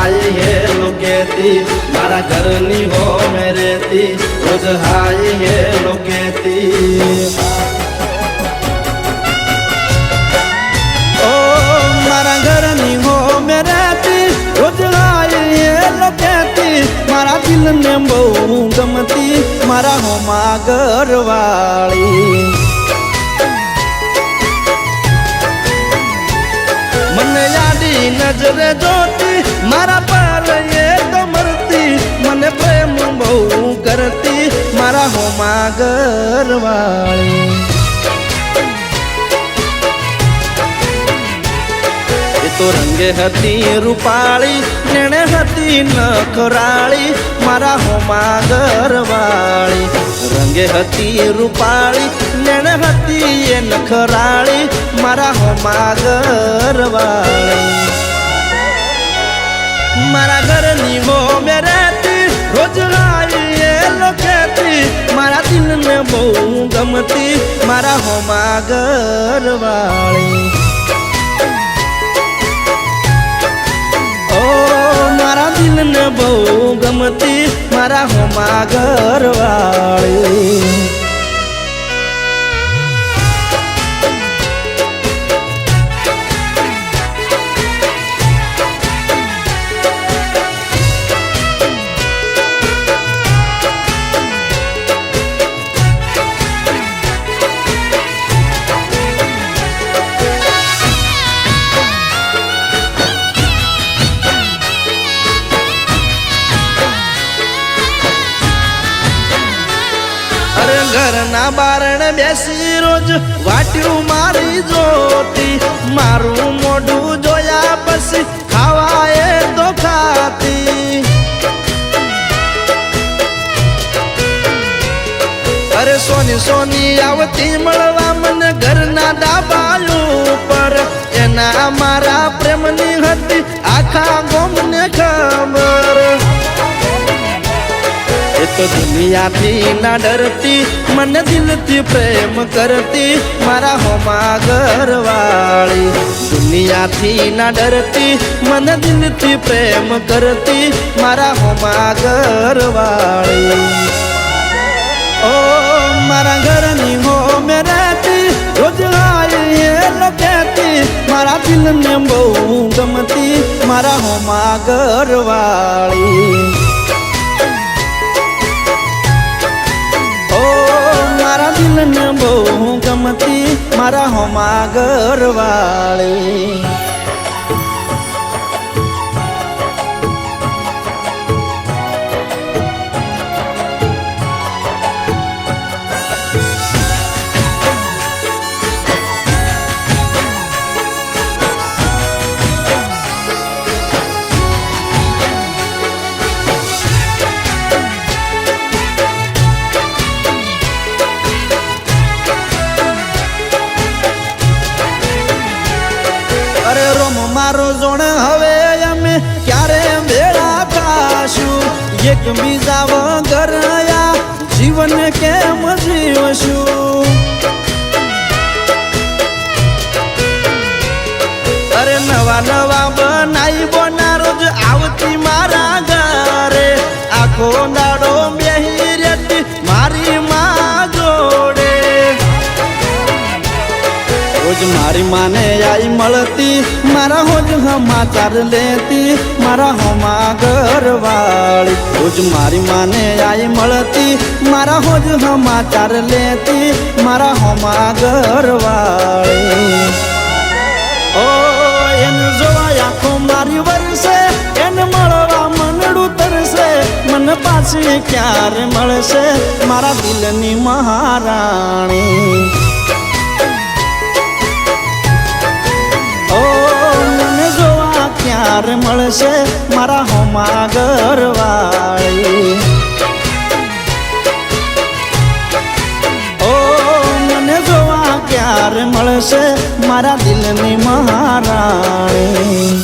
Hi hello कहती मारा घरनी हो में रहती रोज हाय हेलो कहती ओ मारा घरनी हो में रहती रोज हाय हेलो कहती मारा दिल ने बहु गमती मारा हो मां घरवाली मन यादी नजर जोती मारा पर ये तो मरती मन प्रेम बहु करती मारा हो मां घरवाली तो रंगे हती रूपाली नेणे हती नखराली मारा हो मां घरवाली रंगे हती रूपाली नेणे हती ये नखराली मारा हो मां घरवाली मारा घरनी हो में रहती रोज आई ये लोकेती मारा दिल ने बहु गमती मारा हो मां घरवाली मारा दिल ने बहु गमती मारा हो मां घरवाली घरना बारण बेसी रोज वाट्यू मारी जोती मारू मोढू जोया पसी खावाए तो खाती अरे सोनी सोनी आवती मळवा मन घरना दाबालू पर एना मारा प्रेमनी हती आखा गोમને खबर तो दुनिया थी ना डरती मन दिल थी प्रेम करती मारा हो मां घरवाली दुनिया थी ना डरती मन दिल थी प्रेम करती मारा हो मां घरवाली ओ मारा घरनी हो में रहती रोज आई हेलो कहती मारा दिल ने बहु गमती मारा हो मां घरवाली मारा दिल ने बहु गमती मारा हो मां घरवाली अरे रोम मारो जोण हवे अमे क्यारे भेड़ा थाशु एक बीजा वगर या जीवन केम जीवशु अरे नवा नवा बनाई बोना रोज आवती मारा घरे आखो दाड़ो बेही रहती मारी मां जोड़े रोज मारी माने आई मलती मारा होज समाचार लेती मारा हो मां घरवाली रोज मारी माने आई मलती मारा होज समाचार लेती मारा हो मां घरवाली ओ एन जोवा आखो मारी वरसे एन मळवा मनडू तरसे मन पाછી क्यारे मळसे मारा दिलनी महाराणी क्यारे मळसे मारा हो मां घरवाली ओ मने जोवा क्यारे मळसे मारा दिलनी महाराणी।